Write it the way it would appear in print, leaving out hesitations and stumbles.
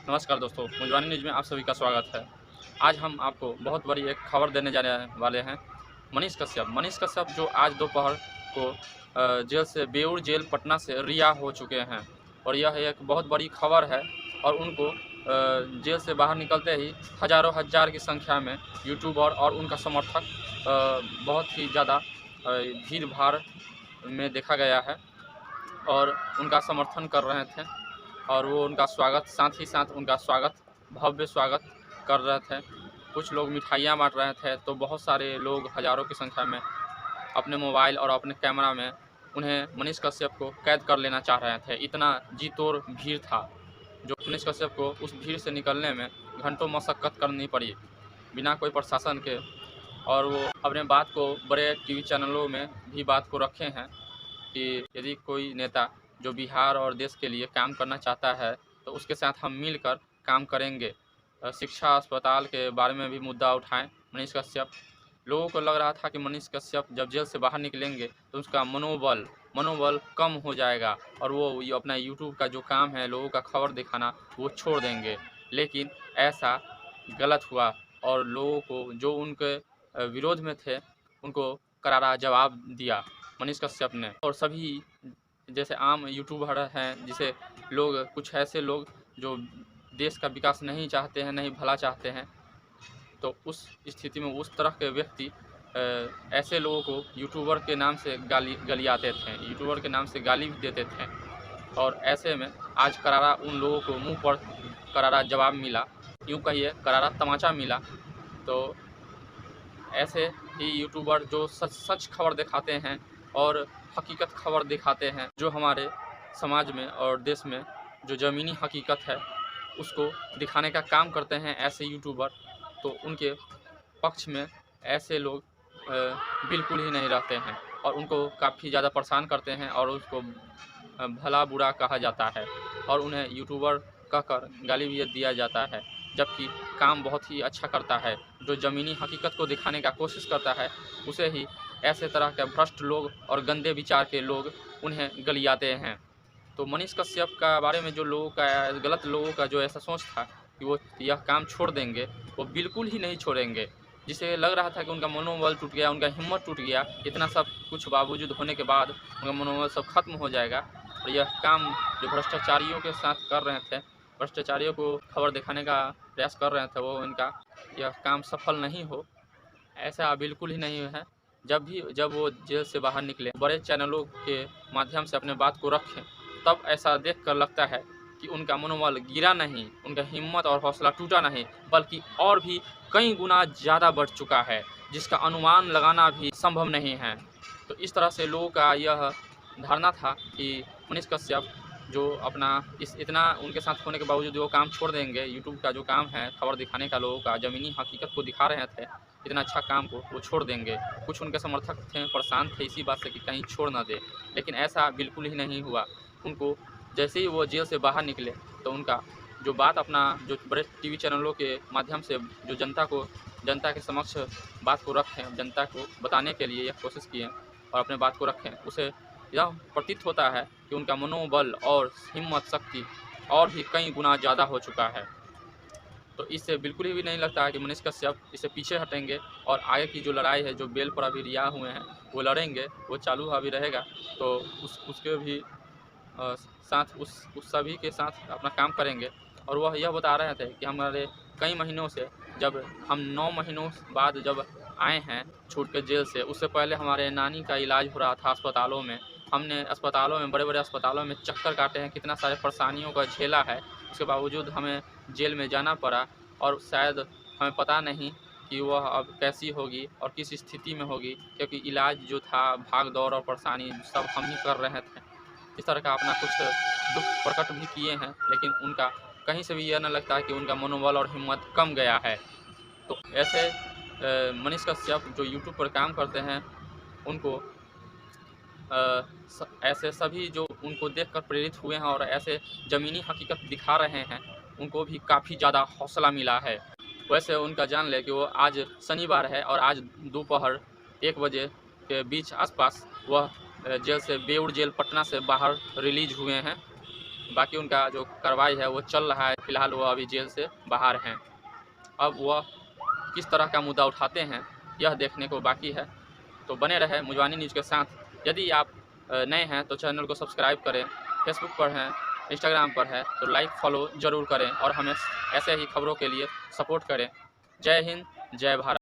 नमस्कार दोस्तों, मुंजवानी न्यूज़ में आप सभी का स्वागत है। आज हम आपको बहुत बड़ी एक खबर देने जाने वाले हैं। मनीष कश्यप जो आज दोपहर को जेल से बेऊर जेल पटना से रिहा हो चुके हैं और यह एक बहुत बड़ी खबर है। और उनको जेल से बाहर निकलते ही हज़ारों हज़ार की संख्या में यूट्यूबर और उनका समर्थक बहुत ही ज़्यादा भीड़ भाड़ में देखा गया है और उनका समर्थन कर रहे थे और वो उनका स्वागत, साथ ही साथ उनका स्वागत, भव्य स्वागत कर रहे थे। कुछ लोग मिठाइयाँ बांट रहे थे, तो बहुत सारे लोग हज़ारों की संख्या में अपने मोबाइल और अपने कैमरा में उन्हें मनीष कश्यप को कैद कर लेना चाह रहे थे। इतना जी तोड़ भीड़ था जो मनीष कश्यप को उस भीड़ से निकलने में घंटों मशक्क़त करनी पड़ी बिना कोई प्रशासन के। और वो अपने बात को बड़े टीवी चैनलों में भी बात को रखे हैं कि यदि कोई नेता जो बिहार और देश के लिए काम करना चाहता है तो उसके साथ हम मिलकर काम करेंगे। शिक्षा अस्पताल के बारे में भी मुद्दा उठाएं मनीष कश्यप। लोगों को लग रहा था कि मनीष कश्यप जब जेल से बाहर निकलेंगे तो उसका मनोबल कम हो जाएगा और वो ये अपना यूट्यूब का जो काम है, लोगों का खबर दिखाना, वो छोड़ देंगे। लेकिन ऐसा गलत हुआ और लोगों को जो उनके विरोध में थे उनको करारा जवाब दिया मनीष कश्यप ने। और सभी जैसे आम यूट्यूबर हैं, जिसे लोग, कुछ ऐसे लोग जो देश का विकास नहीं चाहते हैं, नहीं भला चाहते हैं, तो उस स्थिति में उस तरह के व्यक्ति ऐसे लोगों को यूट्यूबर के नाम से गलियाते थे, यूट्यूबर के नाम से गाली भी देते थे। और ऐसे में आज करारा उन लोगों को मुंह पर करारा जवाब मिला, यूँ कहिए करारा तमाचा मिला। तो ऐसे ही यूट्यूबर जो सच सच खबर दिखाते हैं और हकीकत खबर दिखाते हैं, जो हमारे समाज में और देश में जो ज़मीनी हकीकत है उसको दिखाने का काम करते हैं ऐसे यूट्यूबर, तो उनके पक्ष में ऐसे लोग बिल्कुल ही नहीं रहते हैं और उनको काफ़ी ज़्यादा परेशान करते हैं और उसको भला बुरा कहा जाता है और उन्हें यूट्यूबर कहकर गाली भी दिया जाता है, जबकि काम बहुत ही अच्छा करता है। जो ज़मीनी हकीकत को दिखाने का कोशिश करता है उसे ही ऐसे तरह के भ्रष्ट लोग और गंदे विचार के लोग उन्हें गलियाते हैं। तो मनीष कश्यप का बारे में जो लोगों का, गलत लोगों का जो ऐसा सोच था कि वो यह काम छोड़ देंगे, वो बिल्कुल ही नहीं छोड़ेंगे। जिसे लग रहा था कि उनका मनोबल टूट गया, उनका हिम्मत टूट गया, इतना सब कुछ बावजूद होने के बाद उनका मनोबल सब खत्म हो जाएगा और यह काम जो भ्रष्टाचारियों के साथ कर रहे थे, भ्रष्टाचारियों को खबर दिखाने का प्रयास कर रहे थे, वो इनका यह काम सफल नहीं हो, ऐसा बिल्कुल ही नहीं है। जब वो जेल से बाहर निकले, बड़े चैनलों के माध्यम से अपने बात को रखें, तब ऐसा देखकर लगता है कि उनका मनोबल गिरा नहीं, उनका हिम्मत और हौसला टूटा नहीं, बल्कि और भी कई गुना ज़्यादा बढ़ चुका है, जिसका अनुमान लगाना भी संभव नहीं है। तो इस तरह से लोगों का यह धारणा था कि मनीष कश्यप जो अपना इतना उनके साथ होने के बावजूद वो काम छोड़ देंगे, यूट्यूब का जो काम है खबर दिखाने का, लोगों का ज़मीनी हकीकत को दिखा रहे थे, इतना अच्छा काम को वो छोड़ देंगे। कुछ उनके समर्थक थे, परेशान थे इसी बात से कि कहीं छोड़ ना दे, लेकिन ऐसा बिल्कुल ही नहीं हुआ। उनको जैसे ही वो जेल से बाहर निकले तो उनका जो बात, अपना जो बड़े टीवी चैनलों के माध्यम से जो जनता के समक्ष बात को रखें, जनता को बताने के लिए यह कोशिश किए और अपने बात को रखें, उसे यह प्रतीत होता है कि उनका मनोबल और हिम्मत शक्ति और भी कई गुना ज़्यादा हो चुका है। तो इससे बिल्कुल भी नहीं लगता है कि मनीष कश्यप इससे पीछे हटेंगे और आगे की जो लड़ाई है, जो बेल पर अभी रिहा हुए हैं वो लड़ेंगे, वो चालू अभी रहेगा। तो उसके भी साथ उस सभी के साथ अपना काम करेंगे। और वह यह बता रहे थे कि हमारे कई महीनों से, जब हम 9 महीनों बाद जब आए हैं छूट के जेल से, उससे पहले हमारे नानी का इलाज हो रहा था अस्पतालों में। हमने अस्पतालों में, बड़े बड़े अस्पतालों में चक्कर काटे हैं, कितना सारे परेशानियों का झेला है, उसके बावजूद हमें जेल में जाना पड़ा और शायद हमें पता नहीं कि वह अब कैसी होगी और किस स्थिति में होगी, क्योंकि इलाज जो था, भाग दौड़ और परेशानी सब हम ही कर रहे थे। इस तरह का अपना कुछ दुख प्रकट भी किए हैं, लेकिन उनका कहीं से भी यह न लगता है कि उनका मनोबल और हिम्मत कम गया है। तो ऐसे मनीष कश्यप जो यूट्यूब पर काम करते हैं, उनको ऐसे सभी जो उनको देखकर प्रेरित हुए हैं और ऐसे ज़मीनी हकीकत दिखा रहे हैं, उनको भी काफ़ी ज़्यादा हौसला मिला है। वैसे उनका जान लें कि वो आज शनिवार है और आज दोपहर 1 बजे के बीच आसपास वह जेल से, बेऊर जेल पटना से बाहर रिलीज़ हुए हैं बाकी उनका जो कार्रवाई है वो चल रहा है। फिलहाल वो अभी जेल से बाहर हैं। अब वह किस तरह का मुद्दा उठाते हैं यह देखने को बाकी है। तो बने रहे मुजवानी न्यूज़ के साथ। यदि आप नए हैं तो चैनल को सब्सक्राइब करें। फेसबुक पर हैं, इंस्टाग्राम पर है तो लाइक फॉलो ज़रूर करें और हमें ऐसे ही खबरों के लिए सपोर्ट करें। जय हिंद, जय भारत।